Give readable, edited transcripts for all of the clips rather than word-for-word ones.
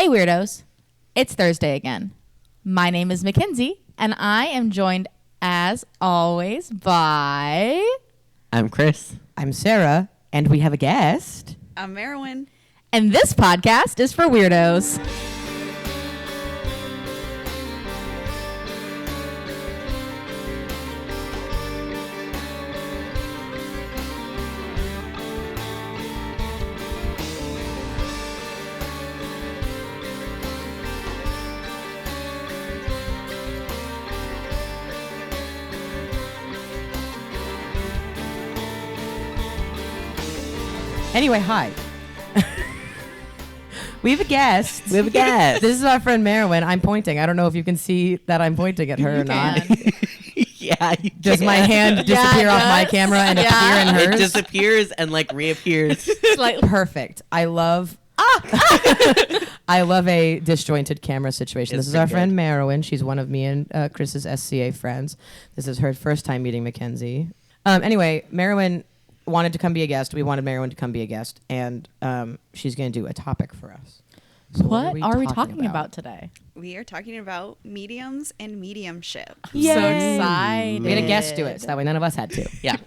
Hey Weirdos, it's Thursday again. My name is Mackenzie, and I am joined, as always, by... I'm Chris. I'm Sarah, and we have a guest. I'm Merewen. And this podcast is for Weirdos. Anyway, hi. We have a guest. This This is our friend Merewen. I'm pointing. I don't know if you can see that I'm pointing at her or not. Yeah. Does my hand disappear off my camera and appear in hers? It disappears and like reappears. Perfect. I love a disjointed camera situation. It's This is our been friend Merewen. She's one of me and Chris's SCA friends. This is her first time meeting Mackenzie. Anyway, Merewen wanted to come be a guest. We wanted Merewen to come be a guest, and she's going to do a topic for us. So What are we talking about today? We are talking about mediums and mediumship. Yay. So excited. We had a guest do it, so that way none of us had to. Yeah.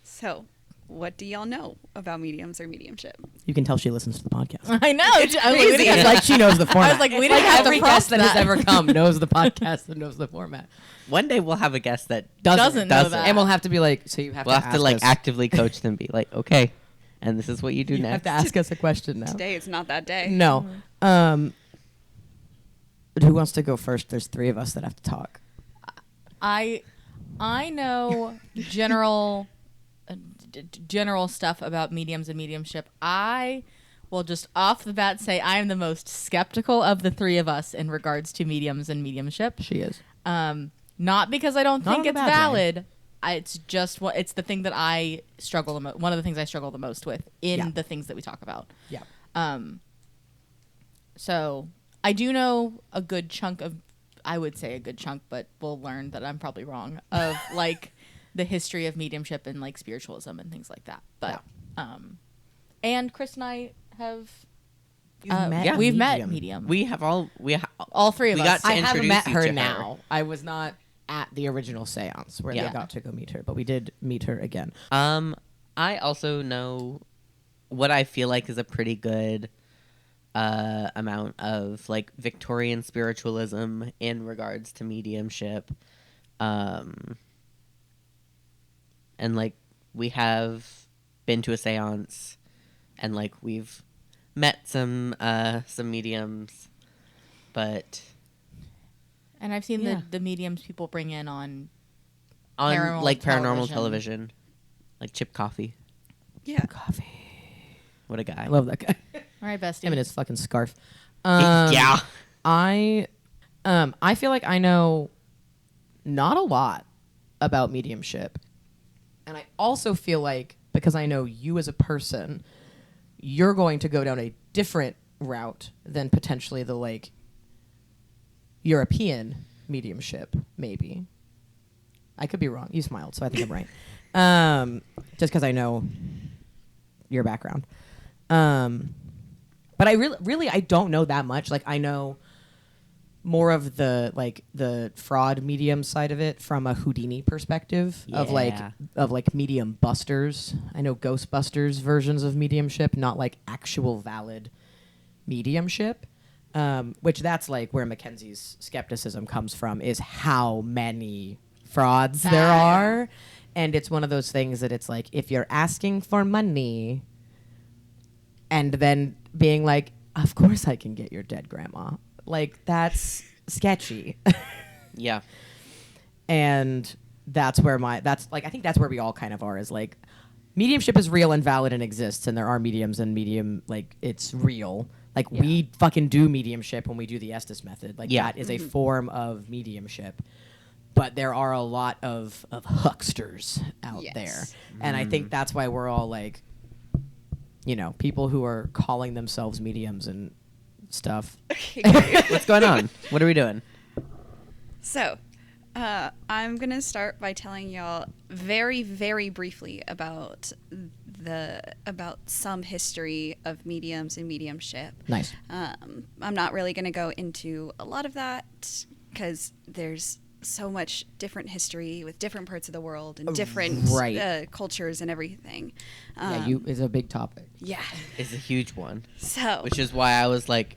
So, what do y'all know about mediums or mediumship? You can tell she listens to the podcast. I know. It's like she knows the format. I was like, we didn't have every to guest that has process ever come knows the podcast and knows the format. One day we'll have a guest that Doesn't know that. And we'll have to be like, so you have we'll to have ask to like us. actively coach them. Be like, okay, and this is what you do You have next. to ask us a question now. Today is not that day. No. Who wants to go first? There's three of us that have to talk. I know general stuff about mediums and mediumship. I will just off the bat say I am the most skeptical of the three of us in regards to mediums and mediumship. She is. Not because I don't Not think in a it's bad way. valid. It's just it's the thing that I struggle one of the things I struggle the most with in the things that we talk about. Yeah. So I do know a good chunk of, I would say a good chunk, but we'll learn that I'm probably wrong, of like the history of mediumship and like spiritualism and things like that. But and Chris and I have we've met medium. We have all three of we us. got to I haven't introduce met you her to now. I was not at the original seance where they got to go meet her, but we did meet her again. I also know what I feel like is a pretty good amount of like Victorian spiritualism in regards to mediumship. And like we have been to a seance and like we've met some mediums, but And I've seen the mediums people bring in on like paranormal television. television, like Chip Coffey. Yeah. Coffee. What a guy! I love that guy. All right, bestie. Him and his fucking scarf. Yeah. I feel like I know not a lot about mediumship. And I also feel like because I know you as a person, you're going to go down a different route than potentially the like European mediumship, maybe. I could be wrong. You smiled, so I think I'm right. Just because I know your background. But I really I don't know that much. Like I know more of the fraud medium side of it from a Houdini perspective of like medium busters. I know Ghostbusters versions of mediumship, not like actual valid mediumship. Which that's like where Mackenzie's skepticism comes from, is how many frauds there are. And it's one of those things that it's like, if you're asking for money and then being like, of course I can get your dead grandma. Like, that's sketchy. Yeah. And that's where I think that's where we all kind of are, is like, mediumship is real and valid and exists, and there are mediums and medium, like, it's real. Like, we fucking do mediumship when we do the Estes method. Like, that is a form of mediumship. But there are a lot of hucksters out there. And I think that's why we're all like, you know, people who are calling themselves mediums and stuff. Okay, great. What's going on? What are we doing? So, I'm gonna start by telling y'all very, very briefly about some history of mediums and mediumship. Nice. I'm not really gonna go into a lot of that because there's so much different history with different parts of the world and different cultures and everything. It's a big topic. Yeah, It's a huge one. so Which is why I was like,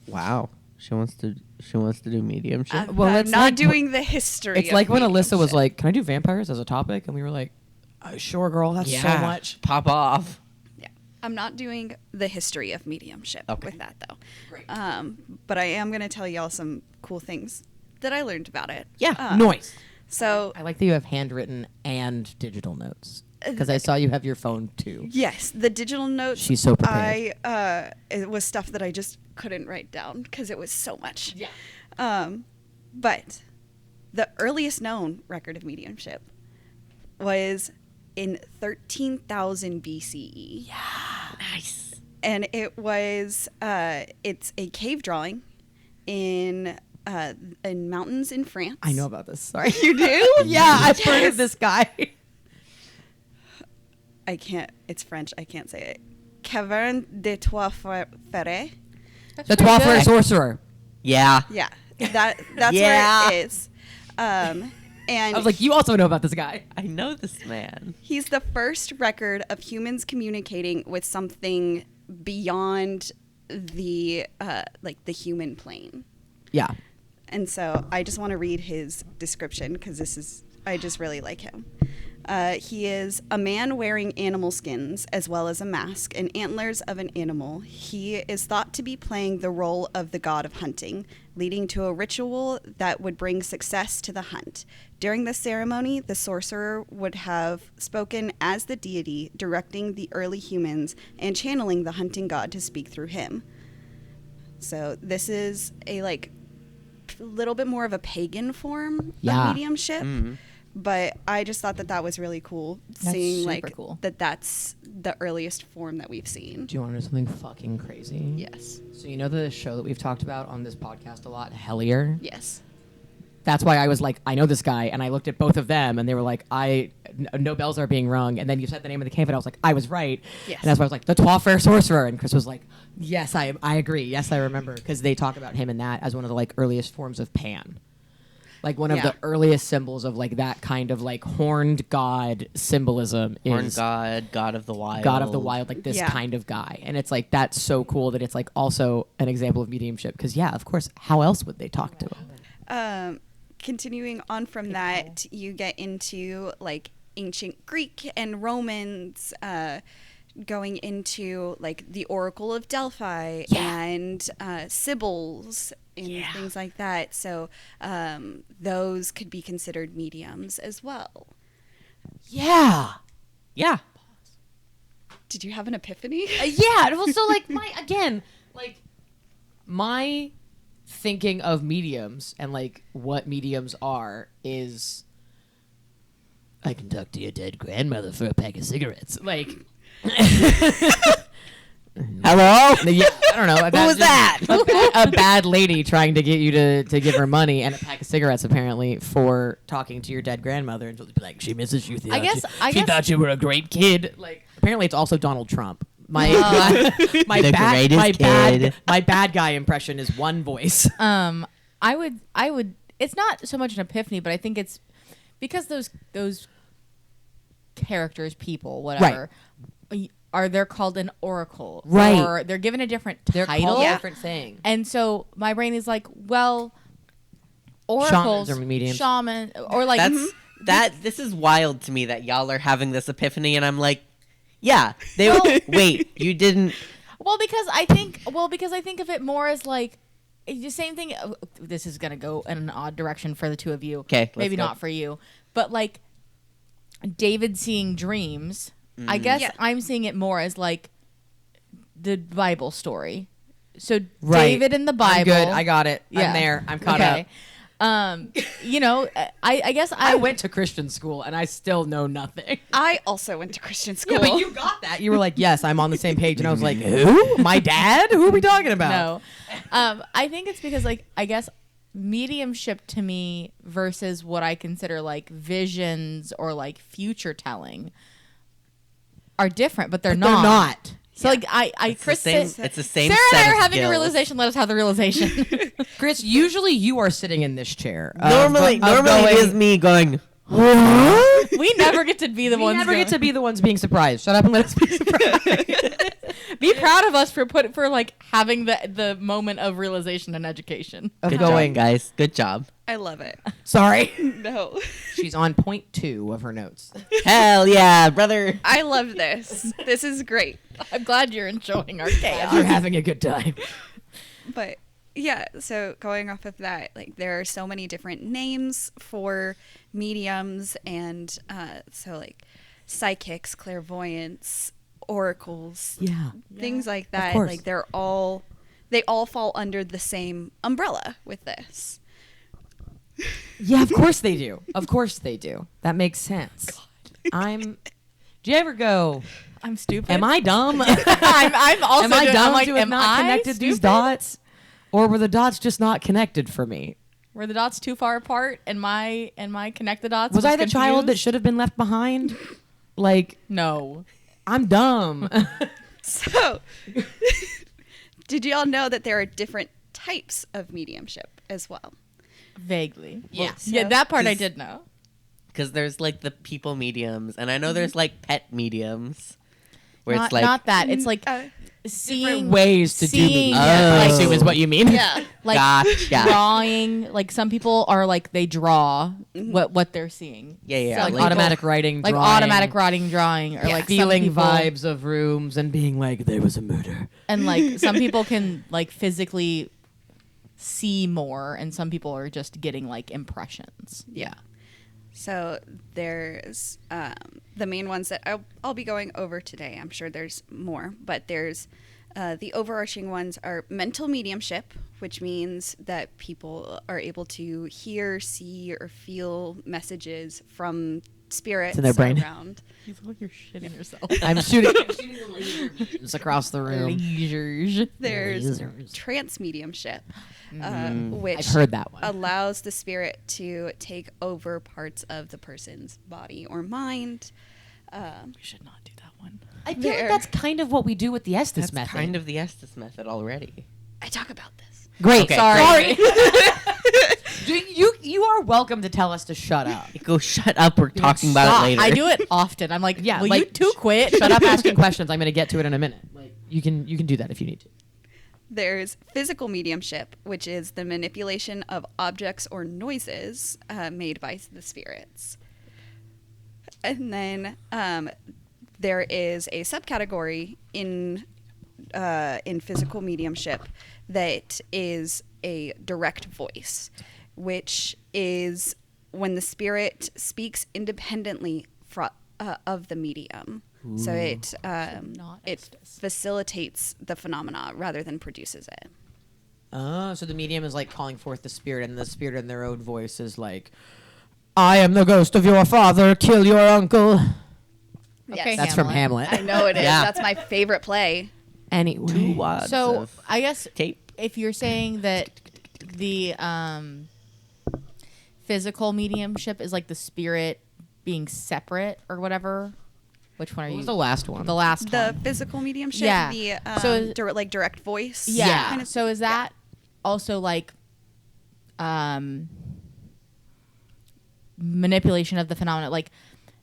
wow, she wants to do mediumship. Well, I'm that's not like- doing the history. It's of like when Alyssa was mediumship. like, "Can I do vampires as a topic?" And we were like, "Sure, girl. That's so much." Pop off. Yeah, I'm not doing the history of mediumship Okay. with that though. Great. But I am going to tell y'all some cool things that I learned about it. Yeah, noise. So I like that you have handwritten and digital notes because I saw you have your phone too. yes, the digital notes. She's so prepared. It was stuff that I just couldn't write down because it was so much. Yeah. But the earliest known record of mediumship was in 13,000 BCE. Nice. And it was it's a cave drawing in mountains in France. I know about this. Sorry. You do? Yeah, I've heard of this guy. I can't. It's French. I can't say it. Caverne des Trois Ferrets. The Twelfth Sorcerer. Yeah. Yeah, that's Yeah. where it is. And I was like, you also know about this guy. I know this man. he's the first record of humans communicating with something beyond the the human plane. Yeah. And so I just want to read his description because I just really like him. He is a man wearing animal skins as well as a mask and antlers of an animal. He is thought to be playing the role of the god of hunting, leading to a ritual that would bring success to the hunt. During the ceremony, the sorcerer would have spoken as the deity, directing the early humans and channeling the hunting god to speak through him. So this is a little bit more of a pagan form Yeah. of mediumship. Mhm. But I just thought that was really cool, That's seeing super cool. that's the earliest form that we've seen. Do you want to know something fucking crazy? Yes. So you know the show that we've talked about on this podcast a lot, Hellier? Yes. That's why I was like, I know this guy, and I looked at both of them, and they were like, no bells are being rung. And then you said the name of the cave, and I was like, I was right. Yes. And that's why I was like, the Twelfth Sorcerer. And Chris was like, yes, I agree. Yes, I remember. Because they talk about him in that as one of the earliest forms of Pan. Like one of Yeah. the earliest symbols of that kind of horned god symbolism Horn is god, god of the wild. god of the wild, this Yeah. kind of guy. And it's that's so cool that it's also an example of mediumship. Because yeah, of course, how else would they talk to him? Continuing on from that, you get into ancient Greek and Romans, going into the Oracle of Delphi and Sibyls and things like that. So those could be considered mediums as well. Yeah. Yeah. Did you have an epiphany? Yeah. Well, so my thinking of mediums and what mediums are is I can talk to your dead grandmother for a pack of cigarettes. Hello? Yeah, I don't know. Who was that? A bad lady trying to get you to give her money and a pack of cigarettes, apparently, for talking to your dead grandmother. And she'll be like, she misses you. I guess She thought you were a great kid. Apparently, it's also Donald Trump. My The greatest kid. my bad guy impression is one voice. I would. It's not so much an epiphany, but I think it's because those characters, people, whatever, they're called an oracle, Right? Or they're given a different They're title, called a different thing. and so my brain is like, well, oracles, Shamans or mediums. shaman, or This is wild to me that y'all are having this epiphany, and I'm like, yeah. Wait, you didn't. Well, because I think of it more as the same thing. This is gonna go in an odd direction for the two of you. Okay, maybe let's go. not for you, but David seeing dreams. I guess Yeah. I'm seeing it more as the Bible story. So Right. David in the Bible. I'm good. I got it. Yeah. I'm there. I'm caught Okay. up. I guess I went to Christian school and I still know nothing. I also went to Christian school. Yeah, but you got that. You were like, yes, I'm on the same page. And I was like, who? My dad? Who are we talking about? No. I think it's because I guess mediumship to me versus what I consider like visions or like future telling are different, but they're But not. They're not. So like It's the same Sarah set and I of are having a skills. realization. Let us have the realization. Chris, usually you are sitting in this chair. Normally it is me going, What? We never get to be the We ones. never get going- to be the ones being surprised. Shut up and let us be surprised. Be proud of us for like having the moment of realization and education. Of good going. job, guys. Good job. I love it. Sorry. No. She's on point 2 of her notes. Hell yeah, brother. I love this. This is great. I'm glad you're enjoying our chaos. You're having a good time. But yeah, so going off of that, like there are so many different names for mediums, and so like psychics, clairvoyants, oracles, Yeah. things like that. course. Like they all fall under the same umbrella with this. Yeah, of course they do. Of course they do. That makes sense. Do you ever go, I'm stupid. am I dumb? I'm also. Am I doing- dumb I'm like, to have am not I connected these stupid? dots? Or were the dots just not connected for me? Were the dots too far apart? And my connect the dots. Was I the child that confused? should have been left behind? Like, No. I'm dumb. So, did y'all know that there are different types of mediumship as well? Vaguely. Yes. Yeah, that part I 'Cause- did know. Because there's like the people mediums, and I know there's like pet mediums, where Not, it's like not that. It's like Uh, seeing ways to do seeing, mediumship, yeah, I Oh. assume is what you mean. yeah. like Gotcha. drawing. Like some people are like they draw what they're seeing. yeah, Like Some automatic people- writing, like drawing, automatic writing, drawing, or Yeah. like some feeling people- vibes of rooms and being like, there was a murder. and like some people can like physically see more, and some people are just getting like impressions. Yeah. So there's the main ones that I'll be going over today. I'm sure there's more, but there's the overarching ones are mental mediumship, which means that people are able to hear, see, or feel messages from spirits in their brain. around. You look like you're shitting yourself. I'm shooting lasers across the room. There's Lasers. trance mediumship, I've which heard that one. allows the spirit to take over parts of the person's body or mind. We should not do that one. I feel like There. that's kind of what we do with the Estes that's method. kind of the Estes method already. I talk about this. Great. Okay, Sorry. great. you are welcome to tell us to shut up. Go shut up. We're talking about stop. it later. I do it often. I'm like, Yeah, will like, you two quit? Shut up asking questions. I'm going to get to it in a minute. Like you can do that if you need to. There's physical mediumship, which is the manipulation of objects or noises made by the spirits. And then there is a subcategory in physical mediumship that is a direct voice, which is when the spirit speaks independently of the medium. So it Not it Estes. facilitates the phenomena rather than produces it. Oh, so the medium is like calling forth the spirit, and the spirit in their own voice is like, "I am the ghost of your father. Kill your uncle." Okay, That's from Hamlet. I know it is. Yeah. That's my favorite play. Anyway, 2 wads So of I guess tape. if you're saying that the physical mediumship is like the spirit being separate or whatever, which one are what you? was the last one? The last The one. physical mediumship, Yeah. the So- direct voice. Yeah. kind of- So is that also like manipulation of the phenomena? Like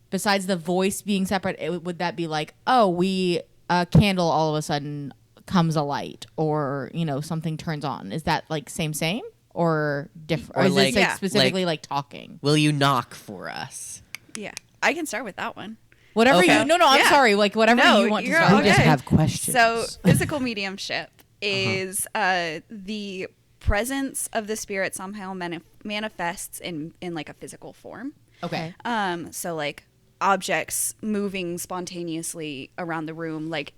besides the voice being separate, would that be like, oh, a candle all of a sudden comes alight, or something turns on? Is that like same or different? Or Or is like- it like Yeah. specifically like talking? Will you knock for us? Yeah. I can start with that one. Whatever Okay. you. No, I'm Yeah. sorry. Like whatever No, you want to you're start. We with. just okay. have questions. So physical mediumship is the presence of the spirit somehow manifests in like a physical form. okay. So like objects moving spontaneously around the room, like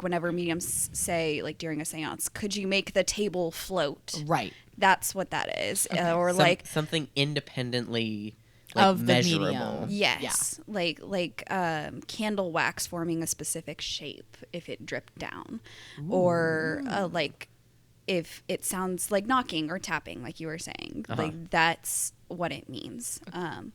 whenever mediums say, like during a seance, could you make the table float? Right. That's what that is. Or like something independently Of the measurable. medium. yes, like candle wax forming a specific shape if it dripped down, or like if it sounds like knocking or tapping, like you were saying, like that's what it means. And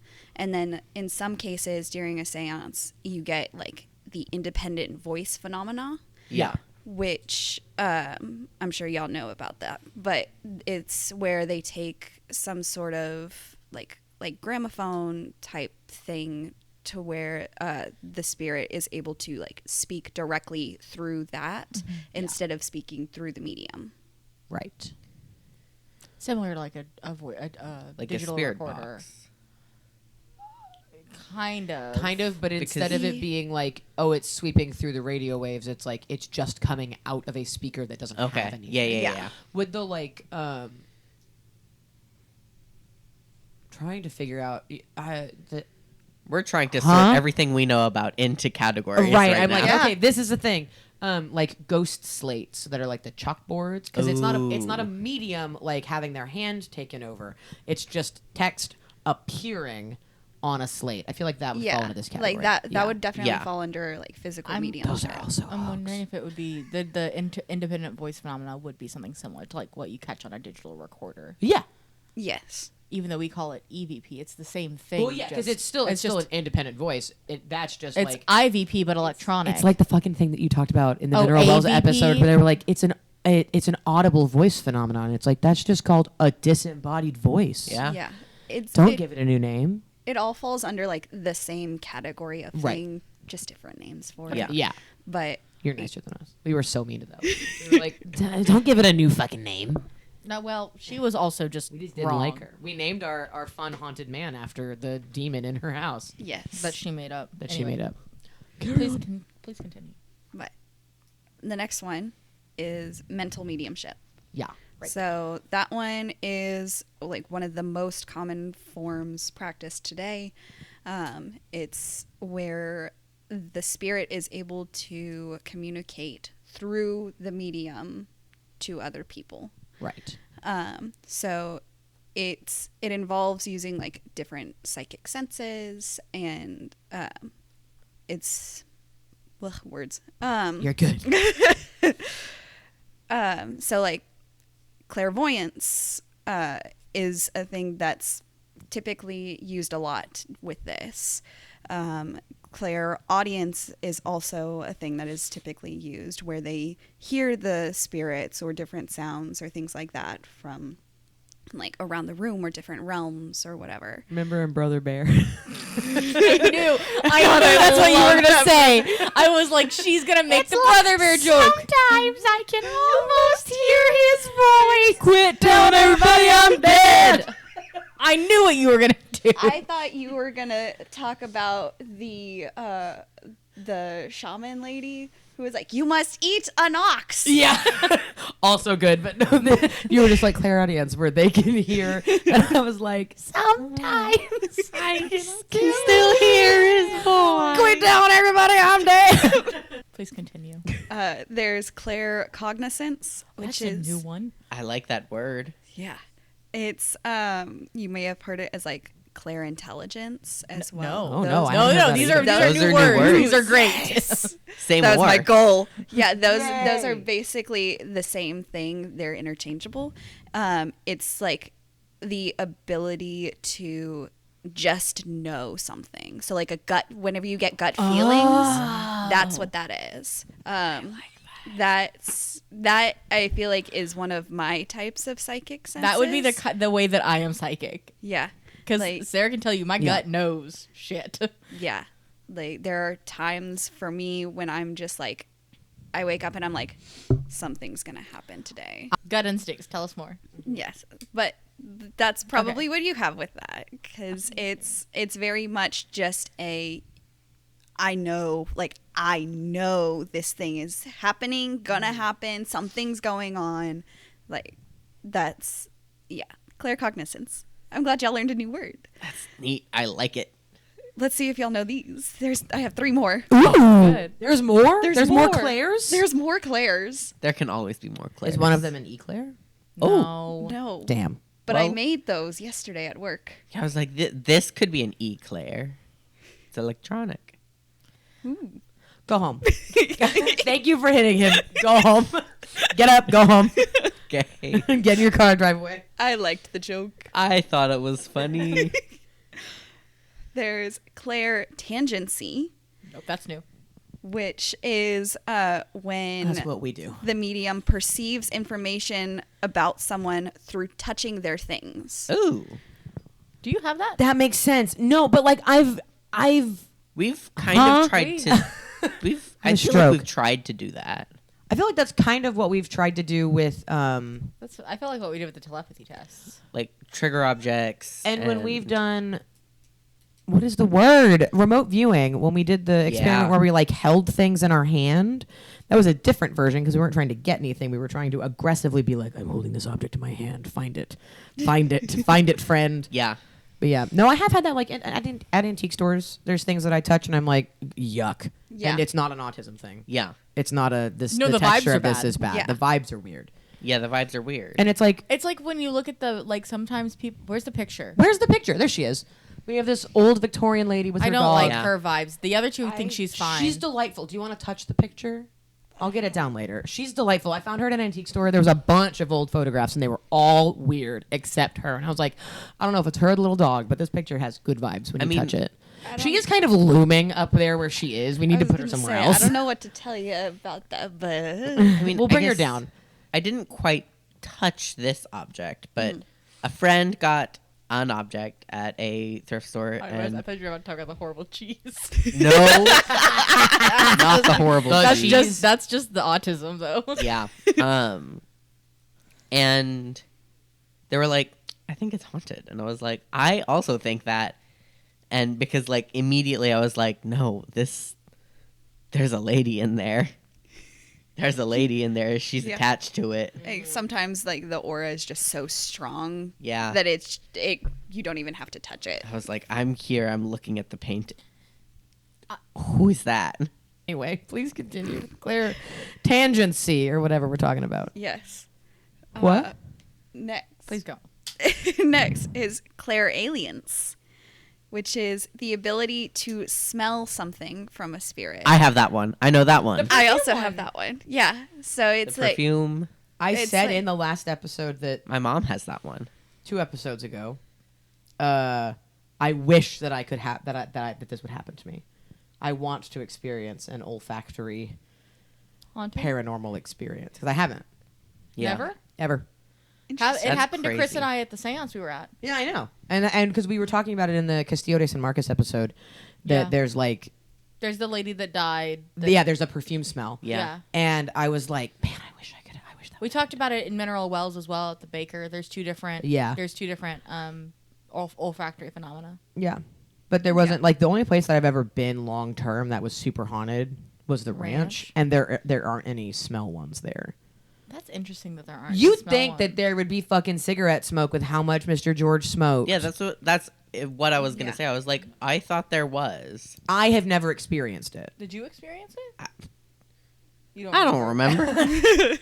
then in some cases during a seance, you get like the independent voice phenomena. Yeah. Which I'm sure y'all know about that, but it's where they take some sort of like gramophone type thing to where the spirit is able to like speak directly through that instead of speaking through the medium. Right. Similar to like a Like digital a spirit recorder. box. Kind of, but instead of it being like, oh, it's sweeping through the radio waves, it's like it's just coming out of a speaker that doesn't have anything. Yeah. With the like, trying to figure out, We're trying to sort everything we know about into categories. right. Right I'm now. like, okay, this is the thing. Like ghost slates that are like the chalkboards, because it's not a medium like having their hand taken over. It's just text appearing on a slate. I feel like that would fall into this category. Like that would definitely fall under like physical medium. Those are also. I'm wondering if it would be the independent voice phenomena would be something similar to like what you catch on a digital recorder. Yeah. Yes. Even though we call it EVP, it's the same thing. Well, yeah, because it's still an independent voice. That's just it's like IVP but electronic. it's like the fucking thing that you talked about in the Mineral Wells AVP? episode, where they were like, it's an audible voice phenomenon. It's like that's just called a disembodied voice. Yeah. Yeah. Don't give it a new name. It all falls under like the same category of Right. thing, just different names for it. Yeah. Yeah. But You're nicer than us. We were so mean to those. We were like, don't give it a new fucking name. No, well, she was also just We just didn't wrong like her. We named our fun haunted man after the demon in her house yes. that she made up. that she made up. Please continue. But the next one is mental mediumship. Yeah. Right. So that one is like one of the most common forms practiced today. It's where the spirit is able to communicate through the medium to other people. Right. So it involves using like different psychic senses, and it's words. You're good. So like clairvoyance is a thing that's typically used a lot with this. Clairaudience is also a thing that is typically used where they hear the spirits or different sounds or things like that from like around the room or different realms or whatever. Remember in Brother Bear? I knew that's what you were gonna say. I was like, she's gonna make the Brother Bear joke. Sometimes I can almost hear his voice. Quit telling everybody I'm dead. I knew what you were gonna do. I thought you were gonna talk about the shaman lady who was like, "You must eat an ox." Yeah. Also good, but no, you were just like clairaudience where they can hear, and I was like, sometimes I can still hear his voice. Quit telling everybody I'm dead. Please continue. There's claircognizance, which That's is a new one. I like that word. yeah. It's you may have heard it as like clairintelligence as well. Oh, no, I No, haven't heard that these either. are Those new are new words. words. These are great. Yes. Same That was war. my goal. Yeah, those Yay. are basically the same thing. They're interchangeable. It's like the ability to just know something. So like a gut, whenever you get gut feelings, that's what that is. That I feel like is one of my types of psychic senses. That would be the way that I am psychic. yeah. Because Like- Sarah can tell you my gut knows shit. Yeah. Like there are times for me when I'm just like, I wake up and I'm like, something's going to happen today. Gut instincts. Tell us more. Yes. But that's probably what you have with that. Because it's very much just I know this thing is happening, gonna happen, something's going on. Like that's, yeah. Claircognizance. I'm glad y'all learned a new word. That's neat. I like it. Let's see if y'all know these. I have 3 more. Ooh, Good. there's more. There's more more. Claires. There's more Claires. There can always be more Claires. Is one of them an eclair? No. No. Damn. But I Well- made those yesterday at work. I was like, this could be an eclair. It's electronic. Go home. Thank you for hitting him. Go home. Get up. Go home. Get Okay. Get in your car, drive away. I liked the joke. I thought it was funny. There's Claire tangency, Nope, that's new. which is when That's what we do. the medium perceives information about someone through touching their things. Ooh. Do you have that? That makes sense. No, but like I've We've kind of tried Wait. to. I A feel like stroke. we've tried to do that. I feel like that's kind of what we've tried to do with That's I feel like what we did with the telepathy tests. Like trigger objects. and when we've done what is the word? Remote viewing. When we did the experiment Yeah. where we like held things in our hand, that was a different version because we weren't trying to get anything. We were trying to aggressively be like, I'm holding this object in my hand. Find it. Find it. Find it, friend. Yeah. But yeah, no, I have had that like at antique stores. There's things that I touch and I'm like, yuck. Yeah. And it's not an autism thing. Yeah. It's not a this. No, the the vibes texture are of this bad. is bad. Yeah. The vibes are weird. Yeah. The vibes are weird. And it's like, It's like when you look at the like sometimes people. Where's the picture? where's the picture? There she is. We have this old Victorian lady with I her don't dog. like Yeah. her vibes. The other two think she's fine. She's delightful. Do you want to touch the picture? I'll get it down later. She's delightful. I found her at an antique store. There was a bunch of old photographs, and they were all weird except her. And I was like, I don't know if it's her or the little dog, but this picture has good vibes when you touch it. She is kind of looming up there where she is. We need to put her somewhere else. I don't know what to tell you about that, but I mean, We'll I bring her guess down. I didn't quite touch this object, but a friend got an object at a thrift store, and thought you were about to talk about the horrible cheese. no, not the horrible. that's cheese. just the autism though. Yeah. And they were like, I think it's haunted. And I was like, I also think that. And because like immediately I was like, no, there's a lady in there. There's a lady in there. She's Yeah. attached to it. like, sometimes like the aura is just so strong Yeah. that you don't even have to touch it. I was like, I'm here. I'm looking at the paint. Who is that? Anyway, please continue. Claire, tangency or whatever we're talking about. Yes. What? Next. Please go. Next is clairalience, which is the ability to smell something from a spirit. I have that one. I know that one. I also have that one. Yeah. So it's the like perfume. I It's said like- in the last episode that My mom has that one. 2 episodes ago, I wish that I could have that this would happen to me. I want to experience an olfactory Haunted? paranormal experience because I haven't Yeah. Never? ever. It That's happened to Chris crazy. and I at the seance we were at. Yeah, I know, and because we were talking about it in the Castillo de San Marcos episode, that Yeah. there's like There's the lady that died. there's a perfume smell. Yeah. And I was like, man, I wish that. We talked about it in Mineral Wells as well at the Baker. There's two different. Yeah. There's two different olfactory phenomena. Yeah, but there wasn't like the only place that I've ever been long term that was super haunted was the ranch, Ranch. and there aren't any smell ones there. That's interesting that there aren't. You'd smell think ones. that there would be fucking cigarette smoke with how much Mr. George smoked. Yeah, that's what I was gonna Yeah. say. I was like, I thought there was. I have never experienced it. Did you experience it? You I don't remember.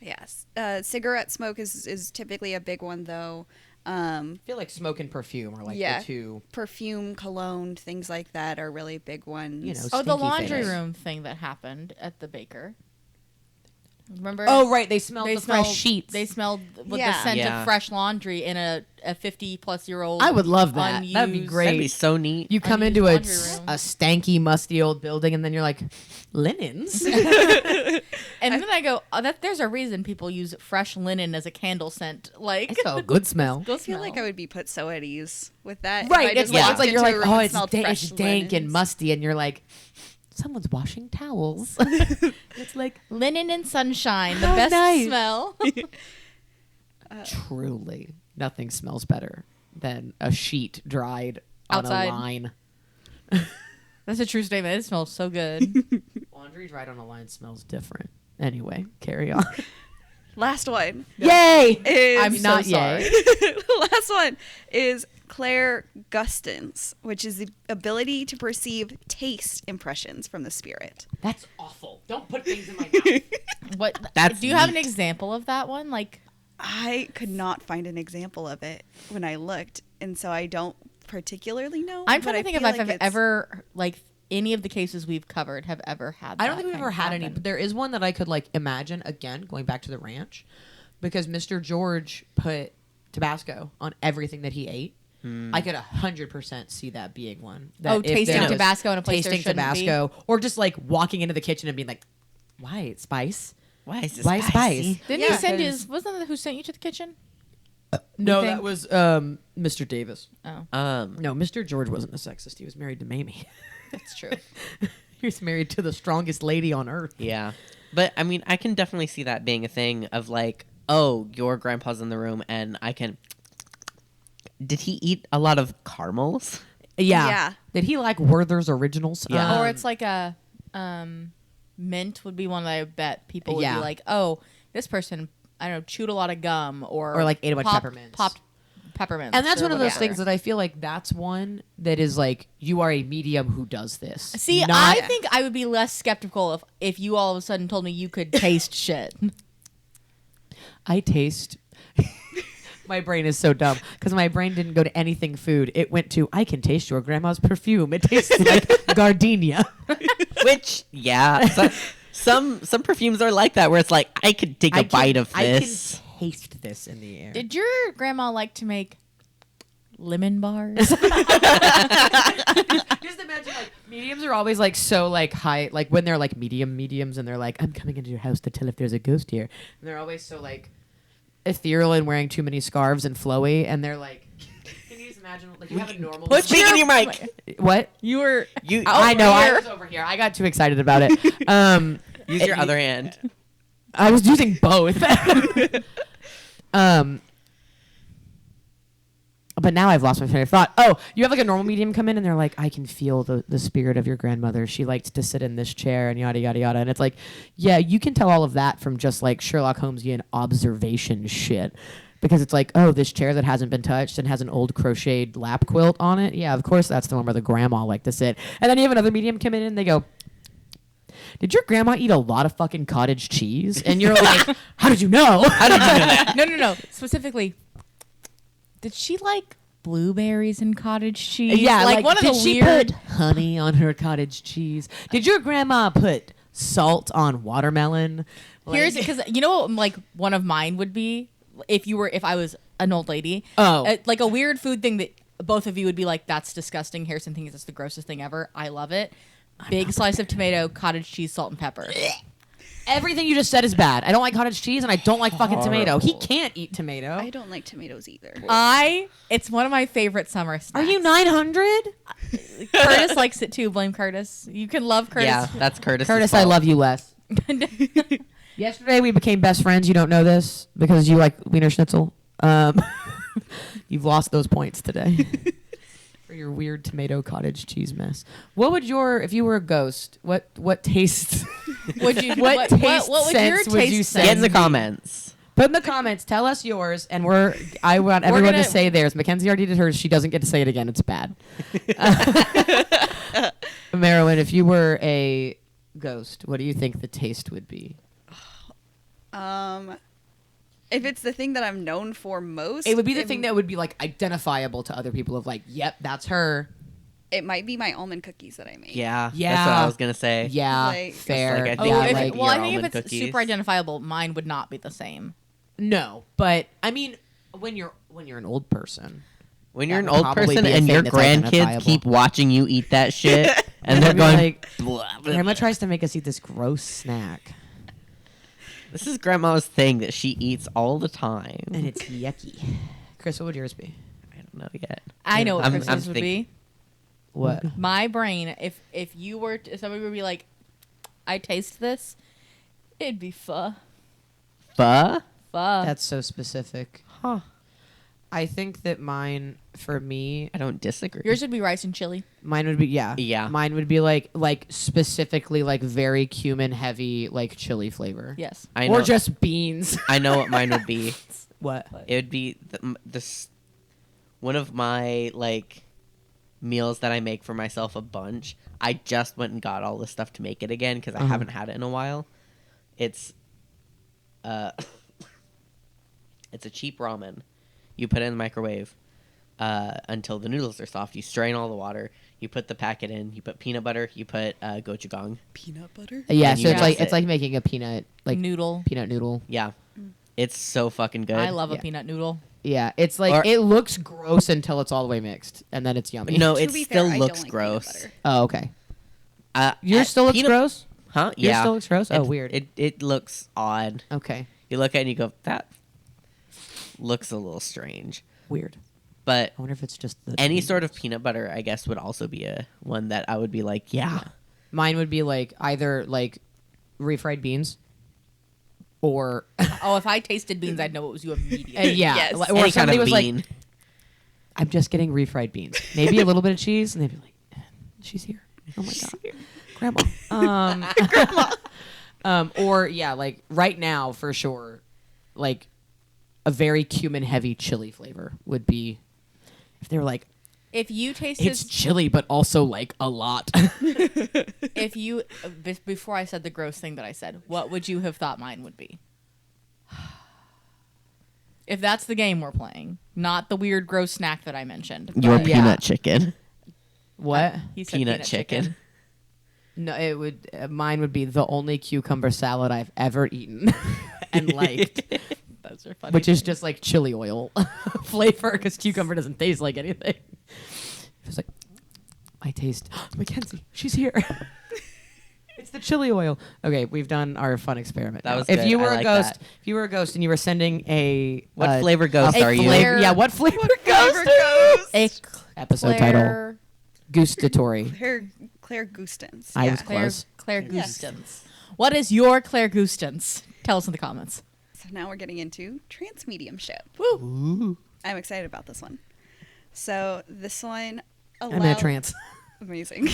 yes. Cigarette smoke is typically a big one though. I feel like smoke and perfume are like Yeah. the two. Perfume, cologne, things like that are really big ones. You know, Oh, the stinky laundry things. room thing that happened at the Baker. Remember? Oh right, they smelled they the smelled fresh sheets. They smelled with Yeah. the scent Yeah. of fresh laundry in a 50-plus-year-old. I would love that. That'd be unused- great. That'd be so neat. You come Unused into laundry room. a stanky, musty old building, and then you're like, linens. And then I go, oh, there's a reason people use fresh linen as a candle scent. Like, It's a good smell. go I feel like I would be put so at ease with that. if Right, I just it's walked like you're into like, a room oh, and it's, smelled it's fresh dank and linens. musty, and you're like, someone's washing towels. It's like, linen and sunshine, the How best nice. smell. truly, nothing smells better than a sheet dried Outside. on a line. That's a true statement. It smells so good. Laundry dried on a line smells different. Anyway, carry on. Last one Yay! is I'm so sorry. last one is clairgustance, which is the ability to perceive taste impressions from the spirit. That's awful. Don't put things in my mouth. What? That's Do you have an neat. example of that one? Like, I could not find an example of it when I looked, and so I don't particularly know. I'm but trying to I think if feel I've like it's- ever, like, any of the cases we've covered have ever had I don't that think we've kind ever of had any, happen. but there is one that I could like imagine again going back to the ranch. because Mr. George put Tabasco on everything that he ate. I could 100% see that being one. That if tasting there was Tabasco in a place there tasting shouldn't Tabasco, or just like walking into the kitchen and being like, "Why spice? Why is this Why spicy? spice?" Didn't Yeah, he send 'cause- his? Wasn't that who sent you to the kitchen? No, think? that was Mr. Davis. Oh, No, Mr. George wasn't a sexist. He was married to Mamie. that's true. He was married to the strongest lady on earth. Yeah. But I mean, I can definitely see that being a thing of like, oh, your grandpa's in the room and I can. Did he eat a lot of caramels? Yeah. Did he like Werther's Originals? Yeah. Or it's like a mint would be one that I bet people would Yeah. be like, oh, this person, I don't know, chewed a lot of gum or like ate a bunch of peppermints. Popped peppermints. And that's or one of those whatever. things that I feel like that's one that is like, you are a medium who does this. See, Not- I think I would be less skeptical if you all of a sudden told me you could taste shit. I taste. My brain is so dumb because my brain didn't go to anything food. It went to, I can taste your grandma's perfume. It tastes like gardenia. Which, yeah. Some perfumes are like that where it's like, I could take a bite of this. I can taste this in the air. Did your grandma like to make lemon bars? Just imagine like mediums are always like so like high, like when they're like mediums and they're like, I'm coming into your house to tell if there's a ghost here. And they're always so like ethereal and wearing too many scarves and flowy, and they're like, can you just imagine like you have a normal Speak in your mic. What? You were You I know I here. was over here. I got too excited about it. use your other hand. I was using both. But now I've lost my train of thought. Oh, you have like a normal medium come in and they're like, I can feel the spirit of your grandmother. She likes to sit in this chair and yada, yada, yada. And it's like, yeah, you can tell all of that from just like Sherlock Holmesian observation shit. Because it's like, oh, this chair that hasn't been touched and has an old crocheted lap quilt on it. Yeah, of course that's the one where the grandma liked to sit. And then you have another medium come in and they go, did your grandma eat a lot of fucking cottage cheese? And you're like, how did you know? How did you know that? no. Specifically, did she like blueberries and cottage cheese? Yeah, like one of did the she weird. put honey on her cottage cheese? Did your grandma put salt on watermelon? Here's because you know what, like one of mine would be if I was an old lady. Oh. Like a weird food thing that both of you would be like, that's disgusting. Harrison thinks it's the grossest thing ever. I love it. Big slice of tomato, cottage cheese, salt, and pepper. Everything you just said is bad. I don't like cottage cheese and I don't like fucking tomato. He can't eat tomato. I don't like tomatoes either. It's one of my favorite summer snacks. Are you 900? Curtis likes it too. Blame Curtis. You can love Curtis. Yeah, that's Curtis. Curtis, I love you less. Yesterday we became best friends. You don't know this because you like Wiener Schnitzel. You've lost those points today for your weird tomato cottage cheese mess. What would if you were a ghost? What taste? Would you? What taste would your sense would you taste say? Get in the comments. Put in the comments. Tell us yours, and I want everyone to say theirs. Mackenzie already did hers. She doesn't get to say it again. It's bad. Merewen, if you were a ghost, what do you think the taste would be? If it's the thing that I'm known for most, It would be the thing that would be like identifiable to other people of like, yep, that's her. it might be my almond cookies that I make. Yeah, Yeah. that's what I was gonna say. Yeah, Like- fair. Just like I yeah, think I like, think if almond it's cookies. super identifiable, mine would not be the same. no, but I mean, when you're an old person, When you're That an would old probably person be a and thing your that's grandkids identifiable. keep watching you eat that shit, and they're They're going, like, "Blah, blah, Grandma blah." tries to make us eat this gross snack, This is grandma's thing that she eats all the time. and it's yucky. Chris, what would yours be? I don't know yet. I know what I'm Chris's would thinking- be. What? My brain, if somebody would be like, I taste this, it'd be pho. Pho? Pho. That's so specific. Huh. I think that mine, for me, I don't disagree. Yours would be rice and chili. mine would be yeah. Mine would be like specifically like very cumin heavy like chili flavor. Yes. I know, Or just beans. I know what mine would be. What? It would be one of my like meals that I make for myself a bunch. I just went and got all this stuff to make it again because I haven't had it in a while. It's it's a cheap ramen. You put it in the microwave until the noodles are soft. You strain all the water. You put the packet in. You put peanut butter. You put gochujang. Peanut butter? Yeah, And so you it's like toss it's it. like making a peanut Noodle. peanut noodle. Yeah, It's so fucking good. I love a Yeah. peanut noodle. Yeah, it's like Or- it looks gross until it's all the way mixed, and then it's yummy. No, To it be still fair, I looks don't like peanut gross. butter. Oh, okay. Yours Yours still looks gross. Huh? Yours Yeah. still looks gross? Oh, It- weird. It looks odd. Okay, You look at it and you go, that looks a little strange. weird. But I wonder if it's just the any sort of peanut butter, I guess, would also be a one that I would be like, yeah. Mine would be like either like refried beans, or Oh, if I tasted beans, I'd know it was you immediately. yeah, Yes. or Any kind somebody of was bean. like, "I'm just getting refried beans, maybe a little bit of cheese," and they'd be like, "She's here! Oh my god, grandma!" Or yeah, like right now for sure, like a very cumin heavy chili flavor would be. If they were like, If you tasted, it's chili, but also like a lot. if you before I said the gross thing that I said, what would you have thought mine would be? If that's the game we're playing, not the weird gross snack that I mentioned. Your but- Yeah. peanut chicken. What? He said Peanut chicken. No, it would. Mine would be the only cucumber salad I've ever eaten and liked, Those are funny. which is just like chili oil flavor because cucumber doesn't taste like anything. It's like I taste Mackenzie. She's here. It's the chili oil. Okay, we've done our fun experiment. That now. was If good. you I were like a ghost, that. if you were a ghost and you were sending a What flavor ghost a are you? flavor- Yeah, what flavor ghost? a Episode title: Claire, Gustatory. Claire Gustins. I was Claire, close. Claire Yes. Gustins. What is your Claire Gustins? Tell us in the comments. So now we're getting into trance mediumship. Woo. I'm excited about this one. So this one allows... I'm in a trance. Amazing.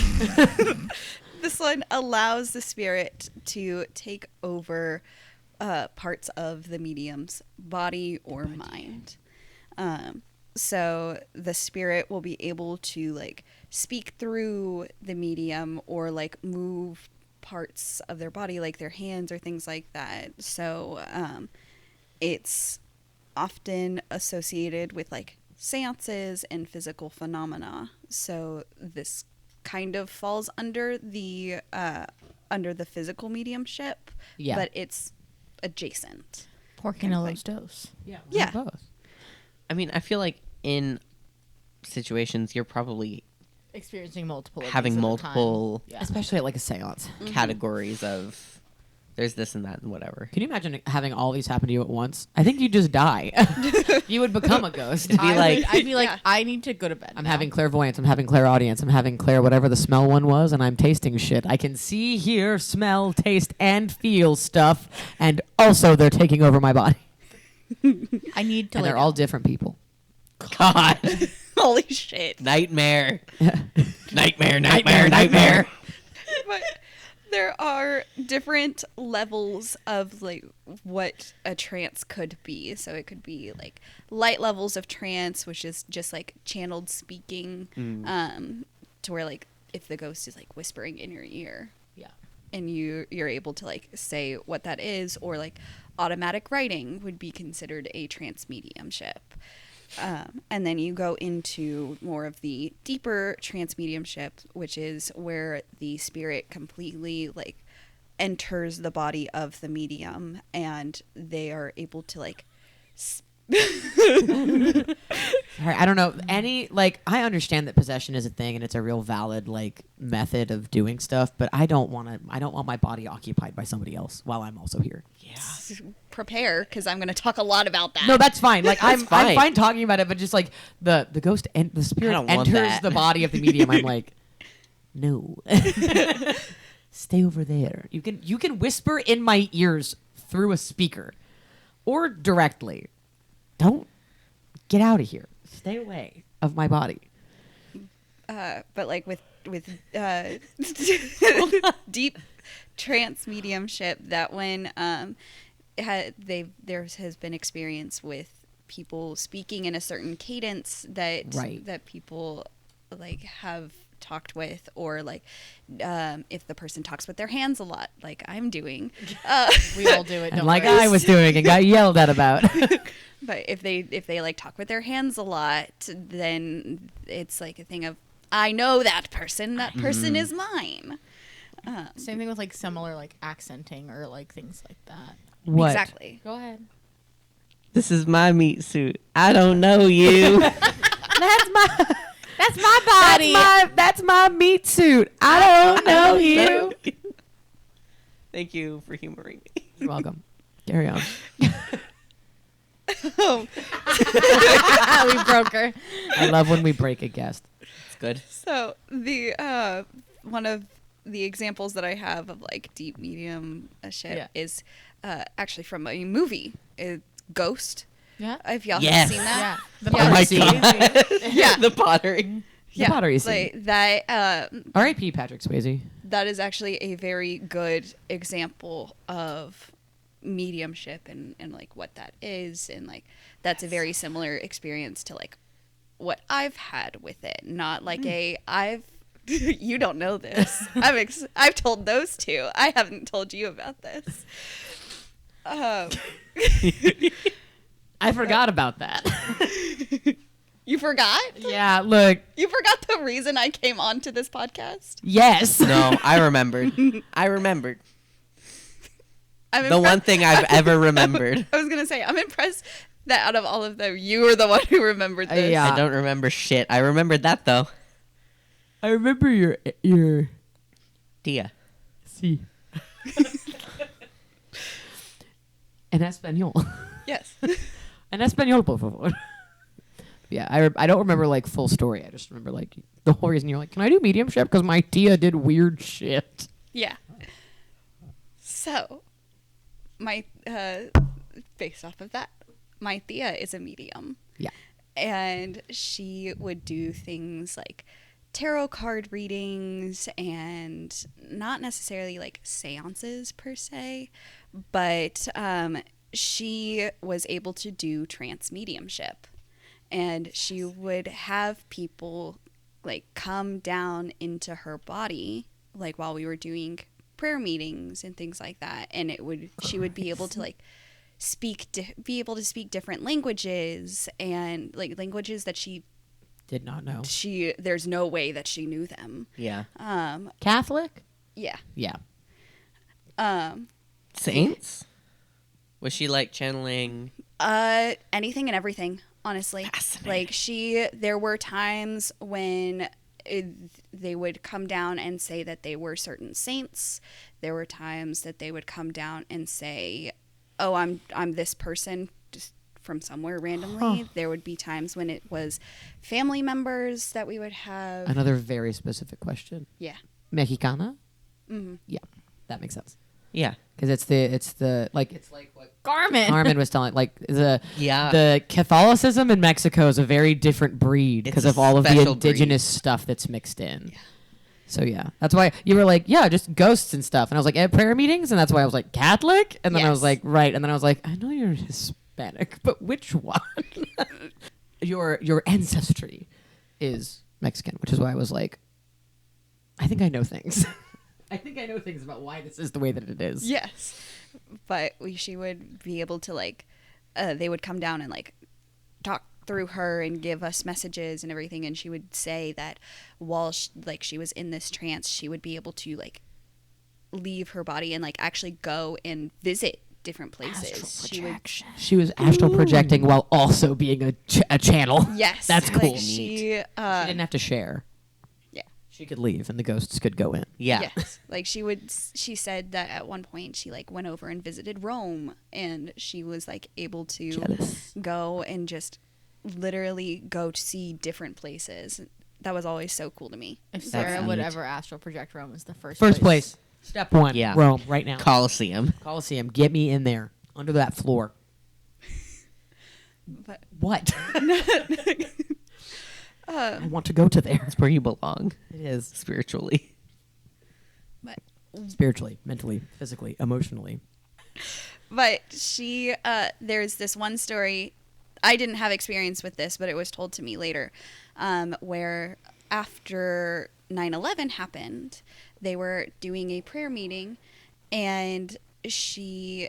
This one allows the spirit to take over parts of the medium's body or mind. So the spirit will be able to like speak through the medium or like move parts of their body, like their hands or things like that. So it's often associated with like seances and physical phenomena. So this kind of falls under the physical mediumship, Yeah. but it's adjacent. Porcanello's dose. Yeah. Yeah. Both. I mean, I feel like in situations you're probably Experiencing multiple. of having these at a multiple time. Yeah. Especially at like a seance. categories of there's this and that and whatever. Can you imagine having all these happen to you at once? I think you'd just die. You would become a ghost. It'd be like- I'd be like, Yeah. I need to go to bed. I'm now. having clairvoyance. I'm having clairaudience. I'm having clair whatever the smell one was, and I'm tasting shit. I can see, hear, smell, taste, and feel stuff, and also they're taking over my body. I need to. And lay they're all down. different people. God. Holy shit. Nightmare. Nightmare. But there are different levels of like what a trance could be. So it could be like light levels of trance, which is just like channeled speaking, to where like if the ghost is like whispering in your ear, Yeah. and you're able to like say what that is, or like automatic writing would be considered a trance mediumship. And then you go into more of the deeper trance mediumship, which is where the spirit completely like enters the body of the medium, and they are able to like All right, I don't know any like I understand that possession is a thing and it's a real valid like method of doing stuff, but I don't want my body occupied by somebody else while I'm also here. prepare, because I'm going to talk a lot about that. No, that's fine. Like I'm fine. fine talking about it, but just like the ghost and the spirit don't want enters that. the body of the medium. I'm like, no, stay over there. You can whisper in my ears through a speaker, or directly. Don't get out of here. Stay away of my body. But like with deep trance mediumship, that when there has been experience with people speaking in a certain cadence that Right. that people like have talked with, or like if the person talks with their hands a lot, like I'm doing, We all do it. And Don't like worry. I was doing and got yelled at about. but if they like talk with their hands a lot, then it's like a thing of, I know that person is mine. Same thing with like similar like accenting or like things like that. What? Exactly. Go ahead. This is my meat suit. I don't know you. That's my body. That's my meat suit. I don't know you. Thank you for humoring me. You're welcome. Carry on. We broke her. I love when we break a guest. It's good. So the one of the examples that I have of like deep medium shit is actually from a movie. It's Ghost. Yeah. If y'all Yes. have seen that. Yeah. Oh my Pottery. god. Yeah. The pottery. The pottery scene. Like that. R.I.P. Patrick Swayze. That is actually a very good example of mediumship and like what that is, and like that's a very similar experience to like what I've had with it. Not like you don't know this. I've told those two. I haven't told you about this. I forgot about that. You forgot? Yeah, look. You forgot the reason I came onto this podcast? Yes. No, I remembered. I'm The one thing I've ever remembered. I was gonna say, I'm impressed that out of all of them, you were the one who remembered this. Yeah. I don't remember shit. I remembered that though. I remember your Dia. sí. En español. Yes. En español, por favor. Yeah, I don't remember like full story. I just remember like the whole reason you're like, can I do mediumship? Because my tia did weird shit. Yeah. So, my based off of that, my tia is a medium. Yeah. And she would do things like tarot card readings and not necessarily like seances per se, but she was able to do trance mediumship. And she would have people like come down into her body, like while we were doing prayer meetings and things like that. And she would be able to like be able to speak different languages, and like languages that she Did not know. there's no way that she knew them. Yeah. Catholic? Yeah. Yeah. Saints? Was she like channeling? Anything and everything, honestly. Fascinating. Like there were times when they would come down and say that they were certain saints. There were times that they would come down and say, "Oh, I'm this person," just from somewhere randomly. Huh. There would be times when it was family members that we would have. Another very specific question. Yeah. Mexicana? Mm-hmm. Yeah, that makes sense. Yeah. Because it's like what Garmin. Carmen was telling, like the Yeah. Catholicism in Mexico is a very different breed It's because a of all of the special indigenous stuff that's mixed in. Yeah. So yeah, that's why you were like, yeah, just ghosts and stuff, and I was like, at prayer meetings, and that's why I was like Catholic, and then I was Yes. like, right, and then I was like, I know you're Hispanic, but which one? Your ancestry is Mexican, which is why I was like, I think I know things. I think I know things about why this is the way that it is. Yes. But she would be able to like, they would come down and like talk through her and give us messages and everything. And she would say that while she was in this trance, she would be able to like leave her body and like actually go and visit different places. She was astral projecting while also being a channel. Yes. That's cool. Like she didn't have to share. Yeah. She could leave and the ghosts could go in. Yeah. Yes. Like she said that at one point she like went over and visited Rome, and she was like able to Jealous. go and just literally go to see different places. That was always so cool to me. If Sarah That's would neat. ever astral project Rome is the first Place. Step one. Yeah. Rome, right now. Colosseum. Coliseum. Get me in there. Under that floor. But What? I want to go to there. It's where you belong. It is. Spiritually. but Spiritually, mentally, physically, emotionally. But she, there's this one story, I didn't have experience with this, but it was told to me later, where after 9/11 happened, they were doing a prayer meeting, and she,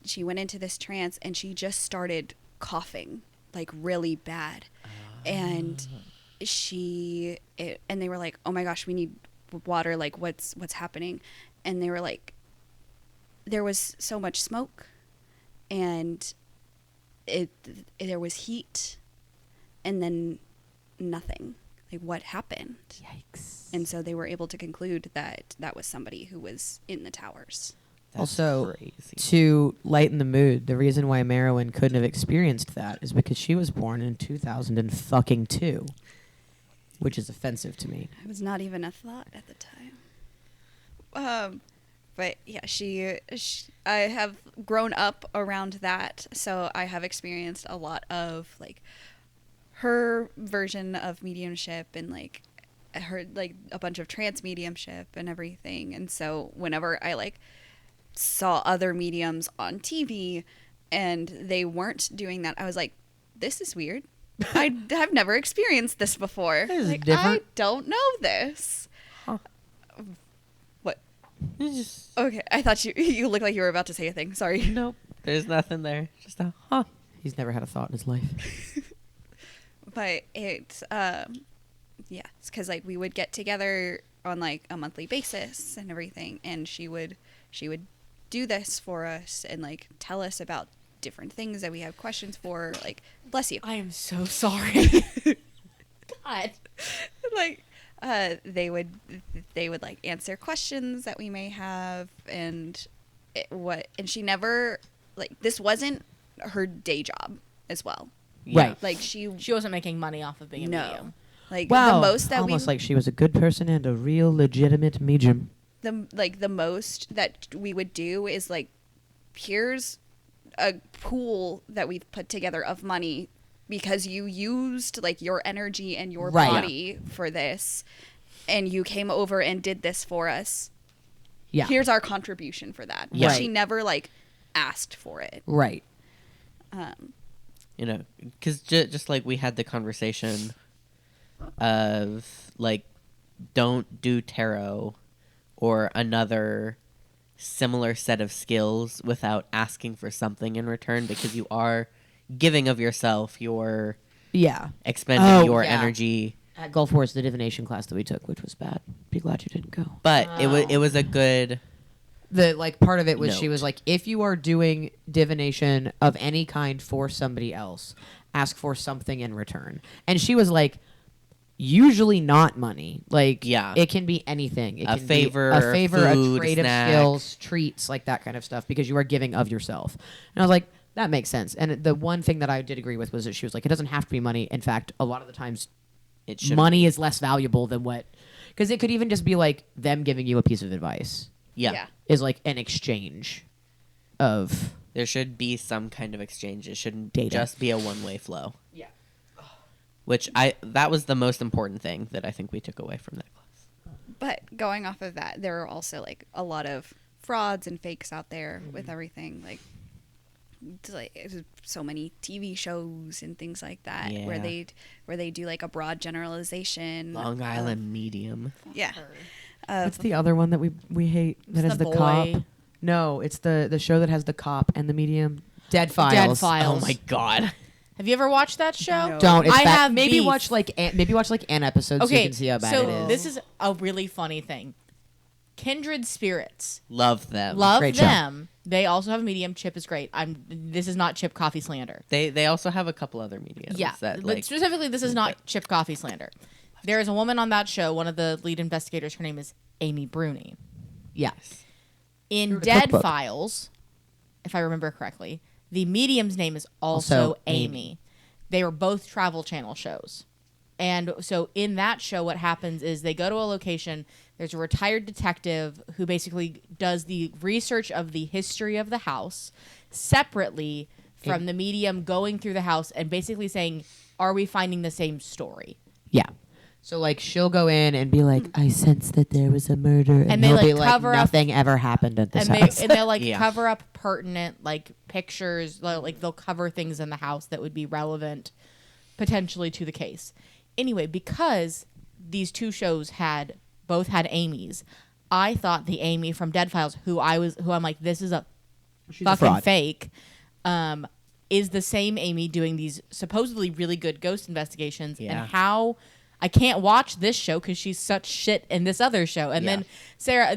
she went into this trance, and she just started coughing, like really bad, and and they were like, "Oh my gosh, we need water, like what's happening?" And they were like, there was so much smoke, and there was heat, and then nothing. Like, what happened? Yikes. And so they were able to conclude that that was somebody who was in the towers. That's also, crazy. to lighten the mood, the reason why Merewen couldn't have experienced that is because she was born in 2002, which is offensive to me. It was not even a thought at the time. But yeah, I have grown up around that, so I have experienced a lot of like her version of mediumship and like her like a bunch of trance mediumship and everything. And so whenever I like saw other mediums on TV and they weren't doing that, I was like, this is weird. I have never experienced this before. This is like, different. I don't know this. Huh. What? Just, Okay, I thought you looked like you were about to say a thing. Sorry. nope. There's nothing there. Just a huh. He's never had a thought in his life. But it's yeah, it's because like we would get together on like a monthly basis and everything, and she would do this for us and like tell us about different things that we have questions for. Like, bless you. I am so sorry. God. Like they would like answer questions that we may have, and and she never, like, this wasn't her day job as well. Yeah. Right. Like she wasn't making money off of being a no. medium. Like Wow. the most that almost like she was a good person and a real legitimate medium. the most that we would do is like, here's a pool that we've put together of money because you used like your energy and your Right. body for this, and you came over and did this for us. Yeah. Here's our contribution for that. Yeah. She never like asked for it. Right. You know, because just like we had the conversation of like, don't do tarot or another similar set of skills without asking for something in return, because you are giving of yourself, you're Yeah. expending your yeah. energy. At Gulf Wars, the divination class that we took, which was bad. Be glad you didn't go. But it was a good. The like part of it was she Note. was like, if you are doing divination of any kind for somebody else, ask for something in return. And she was like, usually not money. Like, Yeah. it can be anything. It A can favor, be a favor, food, a trait of snack. skills, treats, like that kind of stuff, because you are giving of yourself. And I was like, that makes sense. And the one thing that I did agree with was that she was like, it doesn't have to be money. In fact, a lot of the times, It should money is less valuable than what, because it could even just be like them giving you a piece of advice. Yeah. Is like an exchange of There should be some kind of exchange. It shouldn't Data. just be a one-way flow. yeah. Which that was the most important thing that I think we took away from that class. But going off of that, there are also like a lot of frauds and fakes out there with everything. Like, it's like there's so many TV shows and things like that where Yeah. they do like a broad generalization. Long Island Medium. Yeah. What's the other one that we hate that has The the cop? Boy. No, it's the show that has the cop and the medium. Dead Files. Dead Files. Oh my god. Have you ever watched that show? No. Don't. It's I bad. have maybe beef. watch like an episode so you can see how bad so it is. this is a really funny thing. Kindred Spirits. Love them. Love Great show. them. They also have a medium. Chip is great. This is not Chip Coffee slander. They also have a couple other mediums. Yeah, That, but like, specifically, this is not Chip Coffee slander. There is a woman on that show. One of the lead investigators. Her name is Amy Bruni. yeah. In Wrote a Dead cookbook. Files, if I remember correctly, the medium's name is also Amy. They were both Travel Channel shows. And so in that show, what happens is they go to a location. There's a retired detective who basically does the research of the history of the house separately from the medium going through the house and basically saying, are we finding the same story? Yeah. So like she'll go in and be like, I sense that there was a murder, and they, he'll like, be like, cover up- nothing ever happened at this And house. they'll like Yeah. cover up pertinent like pictures, like they'll cover things in the house that would be relevant potentially to the case. Anyway, because these two shows both had Amy's, I thought the Amy from Dead Files, who I'm like, this is a She's a fucking fraud. fake, is the same Amy doing these supposedly really good ghost investigations. Yeah. And how I can't watch this show because she's such shit in this other show. And Yeah. then Sarah,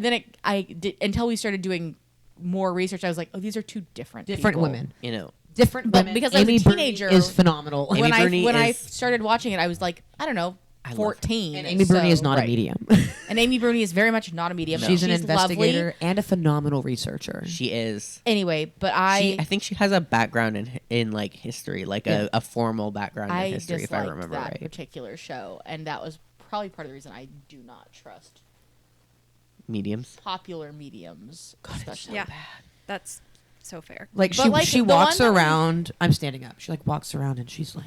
until we started doing more research, I was like, oh, these are two different people. women. You know, Different But women. because I was a Amy Bernie teenager- is phenomenal. Amy When Bernie I is- started watching it, I was like, I don't know, I love 14. and Amy Bernie is not a right. medium. And Amy Bernie is very much not a medium. She's an lovely. investigator and a phenomenal researcher. she is. Anyway, but I think she has a background in like history, like Yeah. a formal background I in history, if I disliked remember that right. particular show, and that was probably part of the reason I do not trust Mediums. popular mediums, especially. Yeah, that's so fair. Like But, like, she the walks one that we- around. I'm standing up. She like walks around and she's like,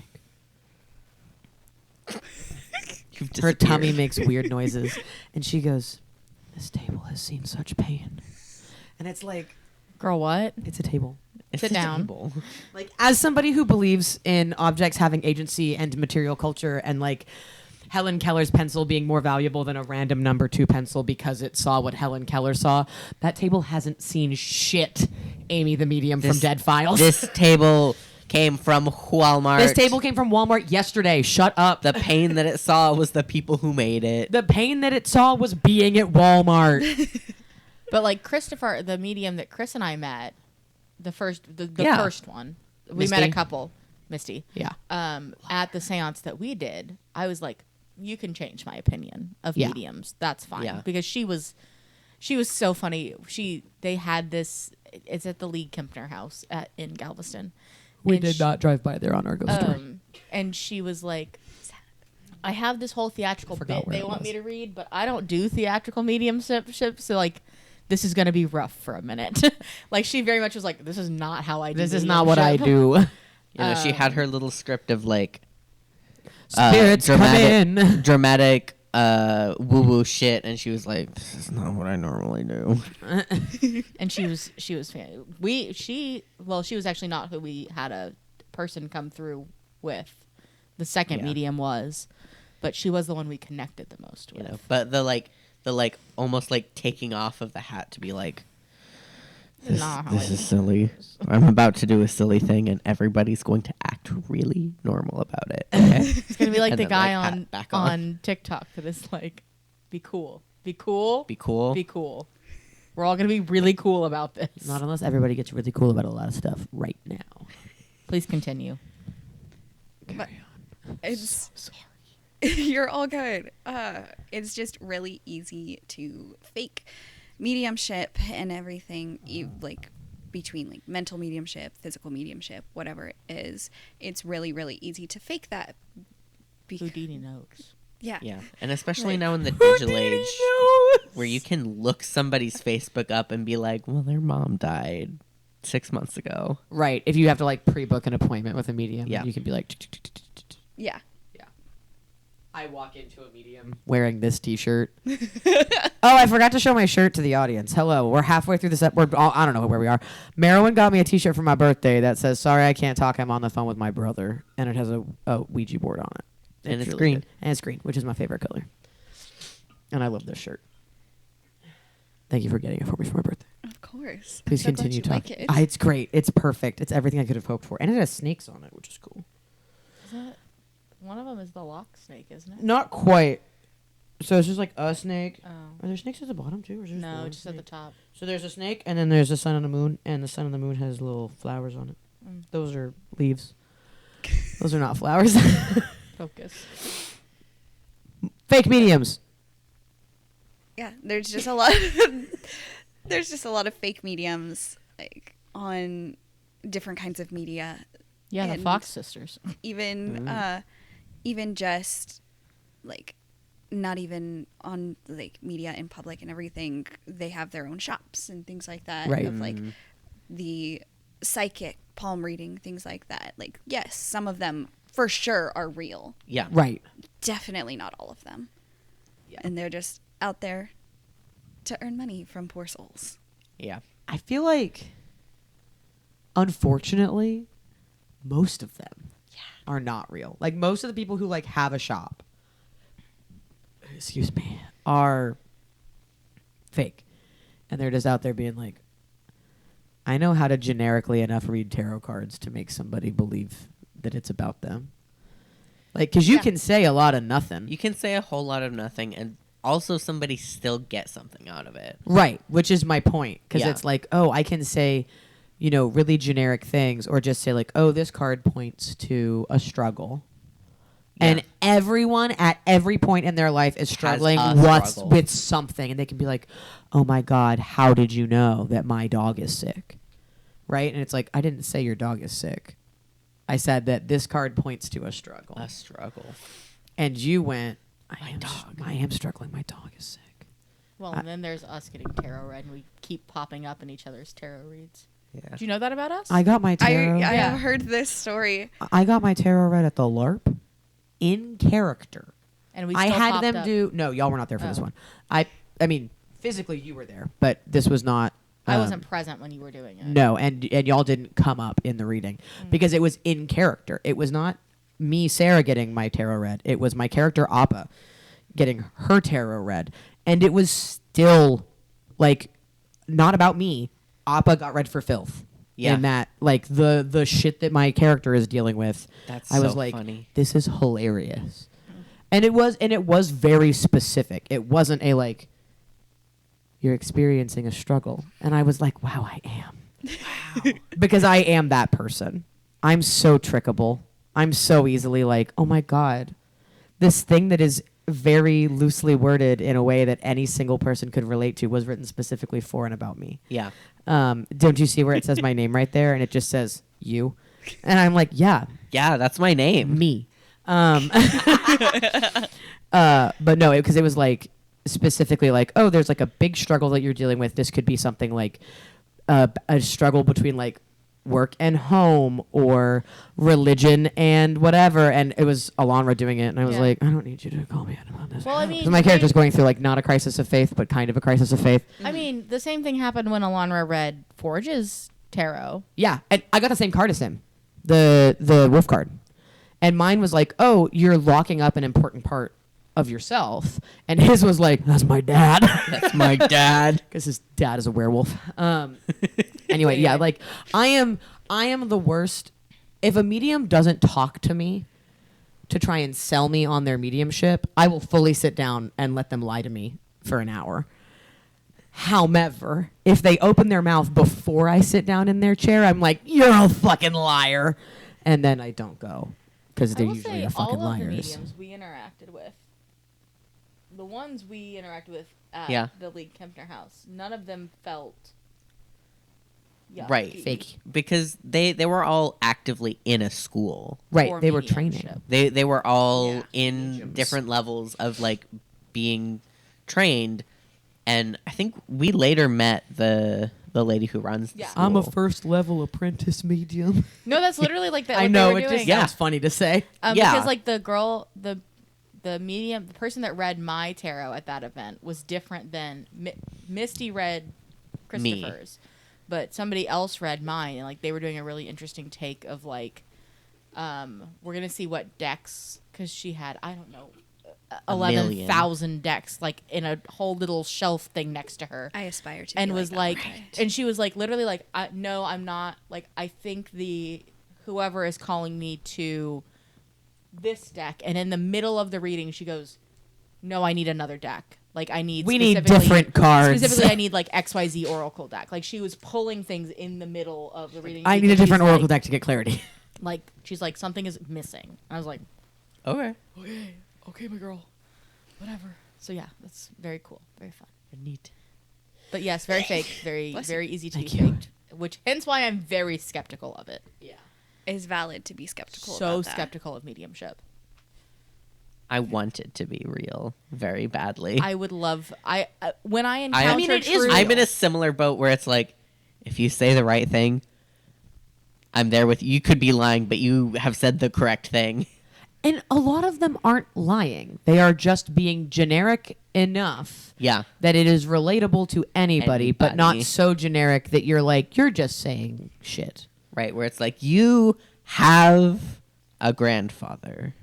You've her tummy disappeared. makes weird noises, and she goes, "This table has seen such pain," and it's like, Girl, what? it's a table. It's Sit a down. table. Like, as somebody who believes in objects having agency and material culture, and like Helen Keller's pencil being more valuable than a random number 2 pencil because it saw what Helen Keller saw, that table hasn't seen shit. Amy the medium from This- Dead Files. This table came from Walmart. This table came from Walmart yesterday. Shut up. The pain that it saw was the people who made it. The pain that it saw was being at Walmart. But like Christopher, the medium that Chris and I met, the first Yeah. first one, we met Misty? a couple, Misty. Yeah. At the seance that we did, I was like, you can change my opinion of Yeah. mediums. That's fine. Yeah. Because she was so funny. They had this. It's at the Lee Kempner house in Galveston. We And did not drive by there on our ghost tour. And she was like, I have this whole theatrical Forgot bit where they it want was. me to read, but I don't do theatrical mediumship, so like this is going to be rough for a minute. Like she very much was like, this is not how I do This is not what I mediumship. do. You know, she had her little script of like Spirits come in. dramatic woo-woo shit, and she was like, "This is not what I normally do." And she was fan. She was actually not who we had a person come through with. The second Yeah. medium was, but she was the one we connected the most You with. know, but the almost like taking off of the hat to be like, this, Not how this I is silly. I'm about to do a silly thing, and everybody's going to act really normal about it. Okay? It's gonna be like And the then, guy like, on hat back on. on TikTok that is like, be cool, be cool, Be cool. be cool. We're all gonna be really cool about this. Not unless everybody gets really cool about a lot of stuff right now. Please continue. But it's you're all good. It's just really easy to fake mediumship and everything, like between like mental mediumship, physical mediumship, whatever it is. It's really, really easy to fake that. Houdini knows. Yeah. Yeah, and especially Like, now in the digital age, where you can look somebody's Facebook up and be like, "Well, their mom died 6 months ago." Right. If you have to like pre-book an appointment with a medium, Yeah. you can be like, Yeah. I walk into a medium wearing this T-shirt. Oh, I forgot to show my shirt to the audience. Hello, we're halfway through this. I don't know where we are. Merewen got me a T-shirt for my birthday that says, "Sorry, I can't talk. I'm on the phone with my brother," and it has a Ouija board on it. And it's really green. good. And it's green, which is my favorite color. And I love this shirt. Thank you for getting it for me for my birthday. Of course. Please I'm so glad continue you like talking. it. It's great. It's perfect. It's everything I could have hoped for, and it has snakes on it, which is cool. Is that one of them? Is the lock snake, isn't it? Not quite. So it's just like a snake. Oh. Are there snakes at the bottom too? Or is there No, one just at the snake? top. So there's a snake, and then there's the sun and the moon, and the sun and the moon has little flowers on it. Mm. Those are leaves. Those are not flowers. Focus. Fake mediums. Yeah, there's just a lot there's just a lot of fake mediums like on different kinds of media. Yeah, the And Fox sisters. Even even just like not even on like media in public and everything, they have their own shops and things like that. Right. Of like the psychic palm reading, things like that. Like, yes, some of them for sure are real. Yeah. Right. Definitely not all of them. Yeah. And they're just out there to earn money from poor souls. Yeah. I feel like, unfortunately, most of them are not real. Like most of the people who like have a shop, excuse me, are fake, and they're just out there being like, I know how to generically enough read tarot cards to make somebody believe that it's about them. Like, because you Yeah. can say a lot of nothing. You can say a whole lot of nothing, and also somebody still get something out of it. Right, which is my point. Because Yeah. it's like, oh, I can say, really generic things, or just say like, oh, this card points to a struggle. Yeah. And everyone at every point in their life is struggling a struggle. with something. And they can be like, oh my God, how did you know that my dog is sick? Right? And it's like, I didn't say your dog is sick. I said that this card points to a struggle. A struggle. And you went, I am struggling. My dog is sick. Well, and then there's us getting tarot read, and we keep popping up in each other's tarot reads. Yeah. Do you know that about us? I got my tarot. I have heard this story. I got my tarot read at the LARP in character. And we I still had popped them up. do. No, y'all were not there for this Oh. one. I mean, physically you were there, but this was not. I wasn't present when you were doing it. No, and y'all didn't come up in the reading because it was in character. It was not me, Sarah, getting my tarot read. It was my character Appa getting her tarot read, and it was still like not about me. Appa got read for filth. Yeah. And that like the shit that my character is dealing with. That's I was so like, funny. this is hilarious. And it was very specific. It wasn't a like you're experiencing a struggle. And I was like, wow, I am. Wow. Because I am that person. I'm so trickable. I'm so easily like, oh my God, this thing that is very loosely worded in a way that any single person could relate to was written specifically for and about me. Yeah. Don't you see where it says my name right there? And it just says you. And I'm like, yeah, Yeah, that's my name. me. But no, because it was like specifically like, oh, there's like a big struggle that you're dealing with. This could be something like a struggle between like work and home or religion and whatever. And it was Alonra doing it. And I was like, I don't need you to call me out about this. Well, I mean, 'Cause my character's going through like not a crisis of faith, but kind of a crisis of faith. I mean, the same thing happened when Alonra read Forge's tarot. Yeah. And I got the same card as him, the wolf card. And mine was like, oh, you're locking up an important part of yourself. And his was like, that's my dad. That's my dad. Because his dad is a werewolf. Anyway, yeah, like I am the worst. If a medium doesn't talk to me to try and sell me on their mediumship, I will fully sit down and let them lie to me for an hour. However, if they open their mouth before I sit down in their chair, I'm like, you're a fucking liar. And then I don't go. Because I they're will usually say a fucking all of the liars. mediums we interacted with, the ones we interacted with at Yeah. the League Kempner house, none of them felt yucky. Right. Fake. Because they were all actively in a school. Right, for they were mediumship. training. They were all Yeah. in Mediums. different levels of like being trained, and I think we later met the lady who runs the Yeah. school. I'm a first level apprentice medium. No, that's literally like that. I what know, they were it doing. just Yeah. sounds funny to say. Yeah. Because like the girl, the medium, the person that read my tarot at that event was different than Misty read Christopher's, but somebody else read mine, and like they were doing a really interesting take of like, we're gonna see what decks, because she had, I don't know, 11,000 decks like in a whole little shelf thing next to her. I aspire to And be was like, like, that, right? and she was like, literally like, no, I'm not, like, I think whoever is calling me to this deck, and in the middle of the reading she goes, no, I need another deck, like I need We need specifically- different cards. specifically I need like XYZ Oracle deck. Like she was pulling things in the middle of the reading I need a because different she's Oracle like, deck to get clarity. like she's like, something is missing. I was like, Okay. okay my girl, whatever. So yeah, that's very cool, very fun. Neat. But yes, very fake, very Bless very easy to Thank be you. faked, which hence why I'm very skeptical of it. Yeah. Is valid to be skeptical So about that. skeptical of mediumship. I want it to be real very badly. I would love when I encounter I mean, it is true- I'm in a similar boat where it's like, if you say the right thing, I'm there with you. You could be lying, but you have said the correct thing. And a lot of them aren't lying. They are just being generic enough Yeah. that it is relatable to anybody, but not Anybody. so generic that you're like, you're just saying shit. Right, where it's like, you have a grandfather,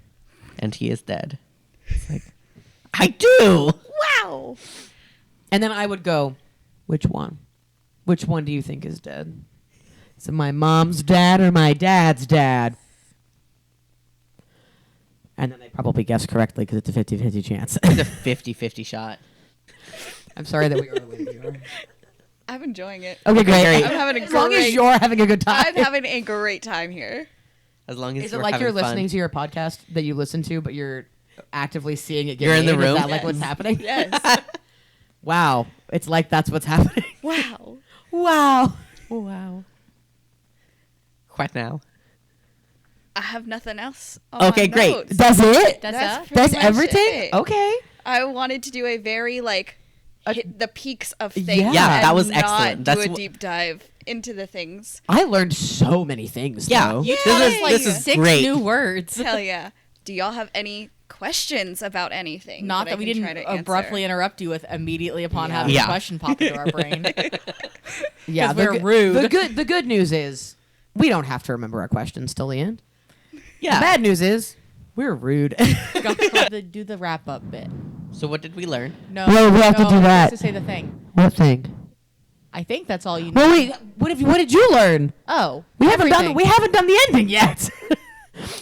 and he is dead. It's like, I do! Wow. And then I would go, which one? Which one do you think is dead? Is it my mom's dad or my dad's dad? And then they probably guessed correctly because it's a 50-50 chance. It's a 50-50 shot. I'm sorry that we are the way we are. I'm enjoying it. Okay, great. I'm having a As long as great- you're having a good time. I'm having a great time here. As long as Is it you're like having you're fun. listening to your podcast that you listen to, but you're actively seeing it get You're in the made? Is room? that like Yes. what's happening? Yes. Wow. It's like that's what's happening. Wow. Wow. Wow. What now? I have nothing else on Okay, my great. notes. That's it? That's pretty That's much everything? it. Okay. I wanted to do a very hit the peaks of things. Yeah, that and was not excellent. Do That's a wh- deep dive into the things. I learned so many things, Yeah. though. You Yeah. taught us This like is 6 great. new words. Hell yeah! Do y'all have any questions about anything? Not I that we can didn't try to answer? abruptly interrupt you with immediately upon Yeah. having Yeah. a question pop into our brain. Yeah, 'Cause we're rude. The good news is we don't have to remember our questions till the end. Yeah. The bad news is we're rude. Do the wrap up bit. So what did we learn? No, Well, we have to no, do you're that. supposed to say the thing. What thing? I think that's all you need. Well, wait. What did you learn? Oh, We haven't done the ending yet